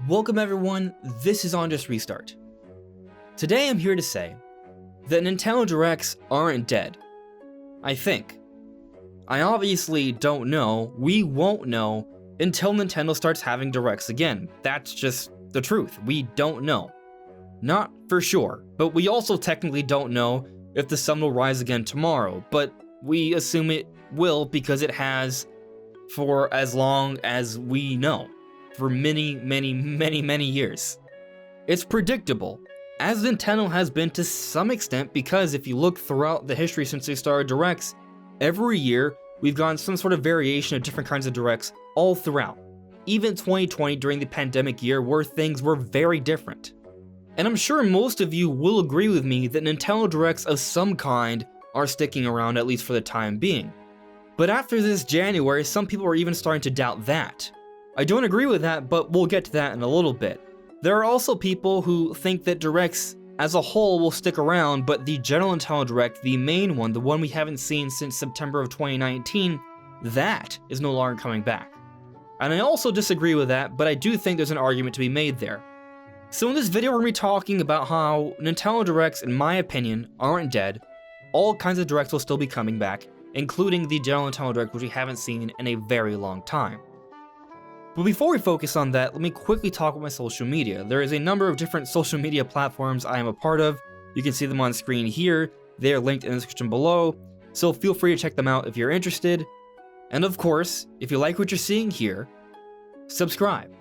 Welcome everyone, this is On Just Restart. Today I'm here to say that Nintendo Directs aren't dead. I think. I obviously don't know, we won't know until Nintendo starts having Directs again. That's just the truth, we don't know. Not for sure, but we also technically don't know if the sun will rise again tomorrow, but we assume it will because it has for as long as we know. For many years. It's predictable, as Nintendo has been to some extent, because if you look throughout the history since they started Directs, every year we've gotten some sort of variation of different kinds of Directs all throughout. Even 2020 during the pandemic year where things were very different. And I'm sure most of you will agree with me that Nintendo Directs of some kind are sticking around, at least for the time being. But after this January, some people are even starting to doubt that. I don't agree with that, but we'll get to that in a little bit. There are also people who think that Directs as a whole will stick around, but the General Nintendo Direct, the main one, the one we haven't seen since September of 2019, that is no longer coming back. And I also disagree with that, but I do think there's an argument to be made there. So in this video we're going to be talking about how Nintendo Directs, in my opinion, aren't dead. All kinds of Directs will still be coming back, including the General Nintendo Direct, which we haven't seen in a very long time. But before we focus on that, let me quickly talk about my social media. There is a number of different social media platforms I am a part of. You can see them on screen here. They are linked in the description below, so feel free to check them out if you're interested. And of course, if you like what you're seeing here, subscribe.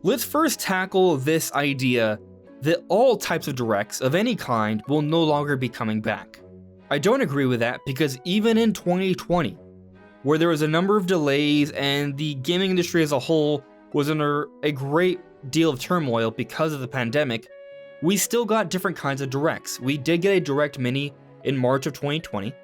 Let's first tackle this idea that all types of Directs of any kind will no longer be coming back. I don't agree with that because even in 2020, where there was a number of delays and the gaming industry as a whole was under a great deal of turmoil because of the pandemic, we still got different kinds of Directs. We did get a Direct Mini in March of 2020,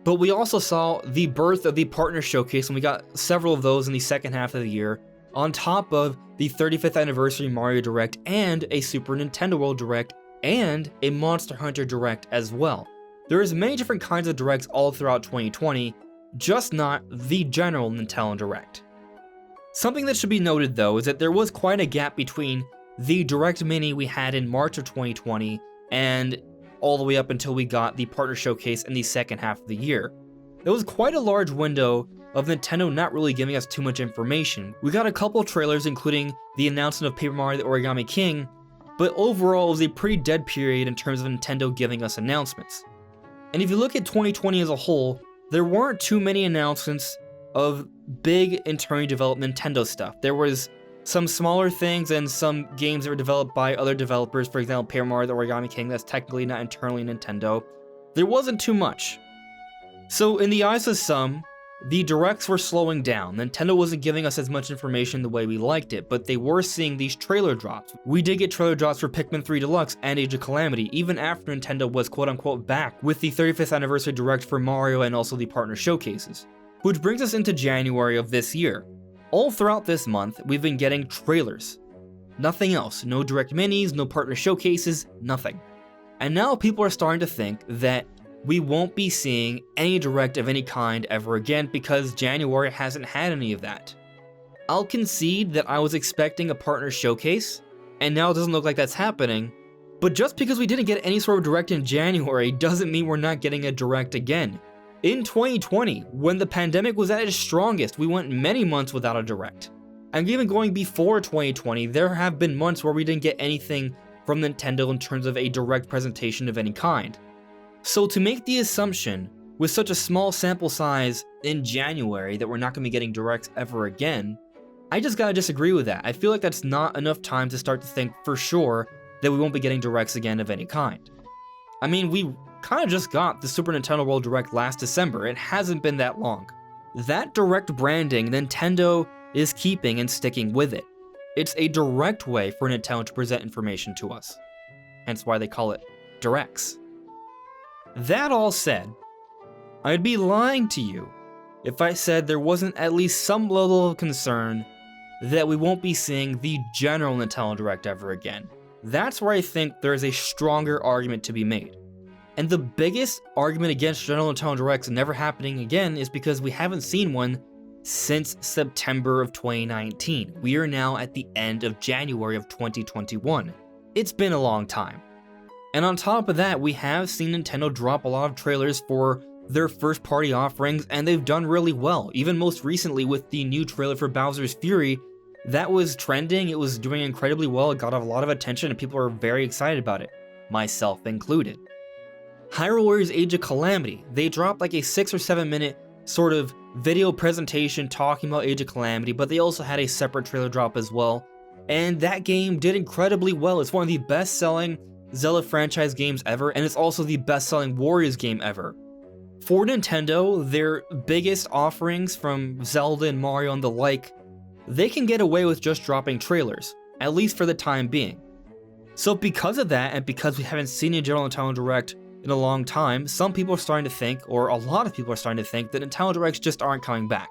but we also saw the birth of the Partner Showcase, and we got several of those in the second half of the year, on top of the 35th Anniversary Mario Direct and a Super Nintendo World Direct and a Monster Hunter Direct as well. There is many different kinds of Directs all throughout 2020, just not the general Nintendo Direct. Something that should be noted though is that there was quite a gap between the Direct Mini we had in March of 2020 and all the way up until we got the Partner Showcase in the second half of the year. There was quite a large window of Nintendo not really giving us too much information. We got a couple trailers including the announcement of Paper Mario the Origami King, but overall it was a pretty dead period in terms of Nintendo giving us announcements. And if you look at 2020 as a whole, there weren't too many announcements of big internally developed Nintendo stuff. There was some smaller things and some games that were developed by other developers, for example, Paper Mario the Origami King, that's technically not internally Nintendo. There wasn't too much. So in the eyes of some, the Directs were slowing down. Nintendo wasn't giving us as much information the way we liked it, but they were seeing these trailer drops. We did get trailer drops for Pikmin 3 Deluxe and Age of Calamity, even after Nintendo was quote-unquote back with the 35th Anniversary Direct for Mario and also the Partner Showcases. Which brings us into January of this year. All throughout this month, we've been getting trailers. Nothing else. No Direct Minis, no Partner Showcases, nothing. And now people are starting to think that we won't be seeing any Direct of any kind ever again because January hasn't had any of that. I'll concede that I was expecting a Partner Showcase, and now it doesn't look like that's happening, but just because we didn't get any sort of Direct in January doesn't mean we're not getting a Direct again. In 2020, when the pandemic was at its strongest, we went many months without a Direct. And even going before 2020, there have been months where we didn't get anything from Nintendo in terms of a Direct presentation of any kind. So to make the assumption, with such a small sample size in January, that we're not going to be getting Directs ever again, I just gotta disagree with that. I feel like that's not enough time to start to think for sure that we won't be getting Directs again of any kind. I mean, we kind of just got the Super Nintendo World Direct last December. It hasn't been that long. That Direct branding, Nintendo is keeping and sticking with it. It's a direct way for Nintendo to present information to us. Hence why they call it Directs. That all said, I'd be lying to you if I said there wasn't at least some level of concern that we won't be seeing the general Nintendo Direct ever again. That's where I think there is a stronger argument to be made. And the biggest argument against general Nintendo Directs never happening again is because we haven't seen one since September of 2019. We are now at the end of January of 2021. It's been a long time. And on top of that, we have seen Nintendo drop a lot of trailers for their first party offerings, and they've done really well. Even most recently with the new trailer for Bowser's Fury, that was trending, it was doing incredibly well, it got a lot of attention, and people are very excited about it, myself included. Hyrule Warriors Age of Calamity, they dropped like a 6 or 7 minute sort of video presentation talking about Age of Calamity, but they also had a separate trailer drop as well, and that game did incredibly well. It's one of the best-selling Zelda franchise games ever, and it's also the best-selling Warriors game ever. For Nintendo, their biggest offerings from Zelda and Mario and the like, they can get away with just dropping trailers, at least for the time being. So because of that, and because we haven't seen a general Nintendo Direct in a long time, some people are starting to think, or a lot of people are starting to think, that Nintendo Directs just aren't coming back.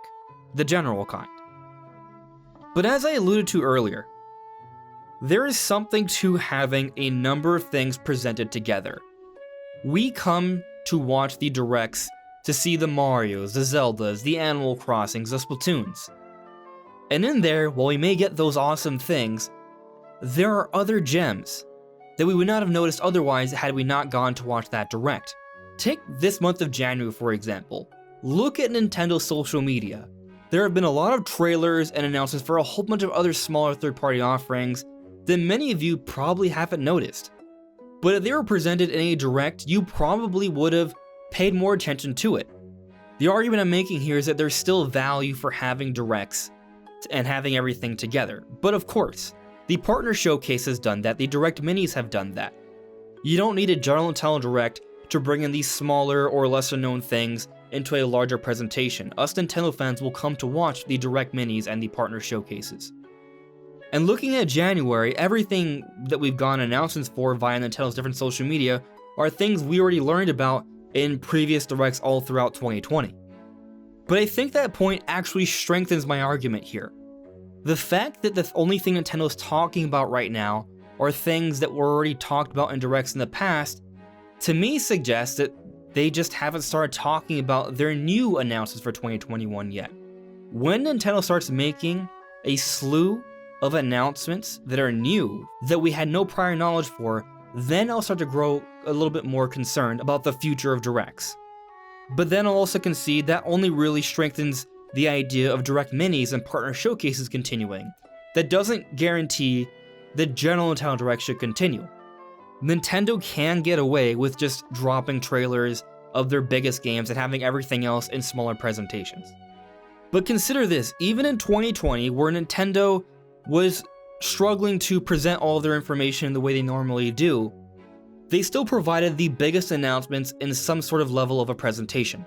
The general kind. But as I alluded to earlier, there is something to having a number of things presented together. We come to watch the Directs to see the Marios, the Zeldas, the Animal Crossings, the Splatoons. And in there, while we may get those awesome things, there are other gems that we would not have noticed otherwise had we not gone to watch that Direct. Take this month of January, for example. Look at Nintendo's social media. There have been a lot of trailers and announcements for a whole bunch of other smaller third-party offerings that many of you probably haven't noticed. But if they were presented in a Direct, you probably would have paid more attention to it. The argument I'm making here is that there's still value for having Directs and having everything together. But of course, the Partner Showcase has done that, the Direct Minis have done that. You don't need a general Nintendo Direct to bring in these smaller or lesser known things into a larger presentation. Us Nintendo fans will come to watch the Direct Minis and the Partner Showcases. And looking at January, everything that we've gotten announcements for via Nintendo's different social media are things we already learned about in previous Directs all throughout 2020. But I think that point actually strengthens my argument here. The fact that the only thing Nintendo's talking about right now are things that were already talked about in Directs in the past, to me suggests that they just haven't started talking about their new announcements for 2021 yet. When Nintendo starts making a slew of announcements that are new, that we had no prior knowledge for, then I'll start to grow a little bit more concerned about the future of Directs. But then I'll also concede that only really strengthens the idea of Direct Minis and Partner Showcases continuing. That doesn't guarantee that general Nintendo Direct should continue. Nintendo can get away with just dropping trailers of their biggest games and having everything else in smaller presentations. But consider this, even in 2020, where Nintendo was struggling to present all of their information the way they normally do, they still provided the biggest announcements in some sort of level of a presentation.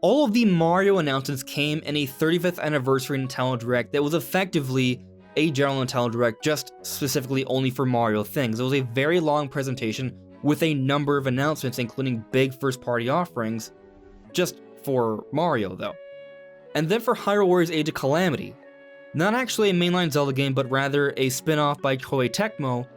All of the Mario announcements came in a 35th anniversary Nintendo Direct that was effectively a general Nintendo Direct, just specifically only for Mario things. It was a very long presentation with a number of announcements, including big first-party offerings, just for Mario though. And then for Hyrule Warriors Age of Calamity, not actually a mainline Zelda game, but rather a spin-off by Koei Tecmo,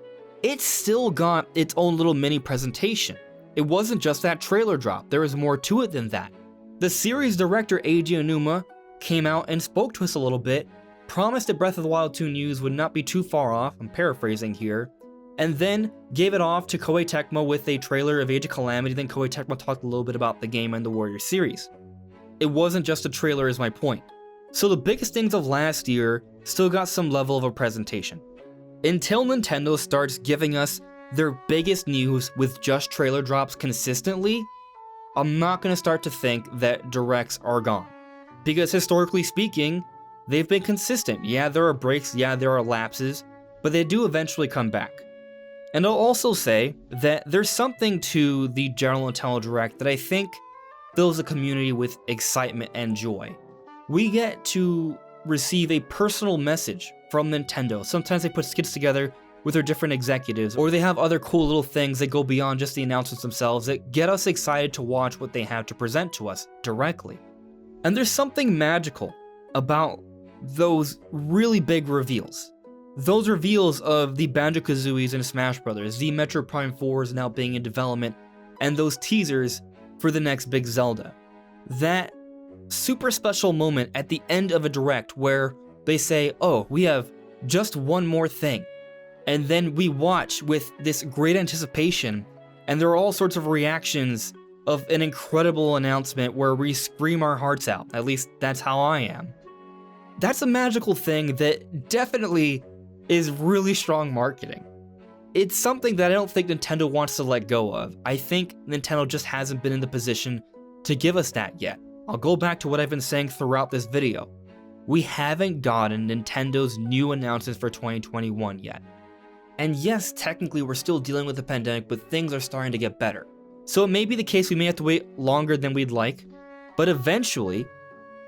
it still got its own little mini presentation. It wasn't just that trailer drop, there was more to it than that. The series director Eiji Onuma came out and spoke to us a little bit, promised that Breath of the Wild 2 news would not be too far off, I'm paraphrasing here, and then gave it off to Koei Tecmo with a trailer of Age of Calamity. Then Koei Tecmo talked a little bit about the game and the Warrior series. It wasn't just a trailer is my point. So the biggest things of last year still got some level of a presentation. Until Nintendo starts giving us their biggest news with just trailer drops consistently, I'm not going to start to think that Directs are gone. Because historically speaking, they've been consistent. Yeah, there are breaks, yeah, there are lapses, but they do eventually come back. And I'll also say that there's something to the general Nintendo Direct that I think fills the community with excitement and joy. We get to receive a personal message from Nintendo. Sometimes they put skits together with their different executives, or they have other cool little things that go beyond just the announcements themselves that get us excited to watch what they have to present to us directly. And there's something magical about those really big reveals. Those reveals of the Banjo-Kazooies in Smash Bros., the Metroid Prime 4s now being in development, and those teasers for the next big Zelda. That super special moment at the end of a direct where they say, oh, we have just one more thing. And then we watch with this great anticipation, and there are all sorts of reactions of an incredible announcement where we scream our hearts out. At least that's how I am. That's a magical thing that definitely is really strong marketing. It's something that I don't think Nintendo wants to let go of. I think Nintendo just hasn't been in the position to give us that yet. I'll go back to what I've been saying throughout this video. We haven't gotten Nintendo's new announcements for 2021 yet. And yes, technically we're still dealing with the pandemic, but things are starting to get better. So it may be the case we may have to wait longer than we'd like, but eventually,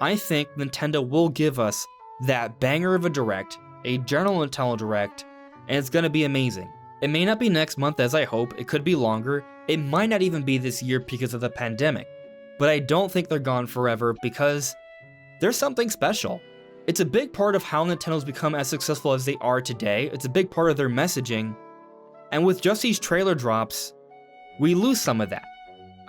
I think Nintendo will give us that banger of a direct, a general Nintendo direct, and it's gonna be amazing. It may not be next month as I hope, it could be longer, it might not even be this year because of the pandemic, but I don't think they're gone forever because there's something special. It's a big part of how Nintendo's become as successful as they are today, it's a big part of their messaging, and with just these trailer drops, we lose some of that.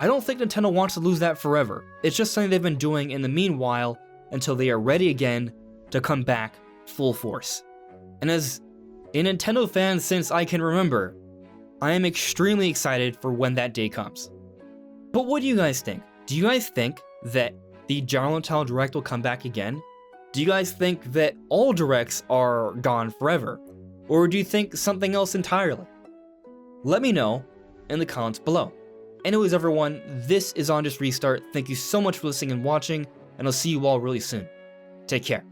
I don't think Nintendo wants to lose that forever, it's just something they've been doing in the meanwhile until they are ready again to come back full force. And as a Nintendo fan since I can remember, I am extremely excited for when that day comes. But what do you guys think? Do you guys think that the General Nintendo Direct will come back again? Do you guys think that all Directs are gone forever? Or do you think something else entirely? Let me know in the comments below. Anyways everyone, this is On Just Restart. Thank you so much for listening and watching, and I'll see you all really soon. Take care.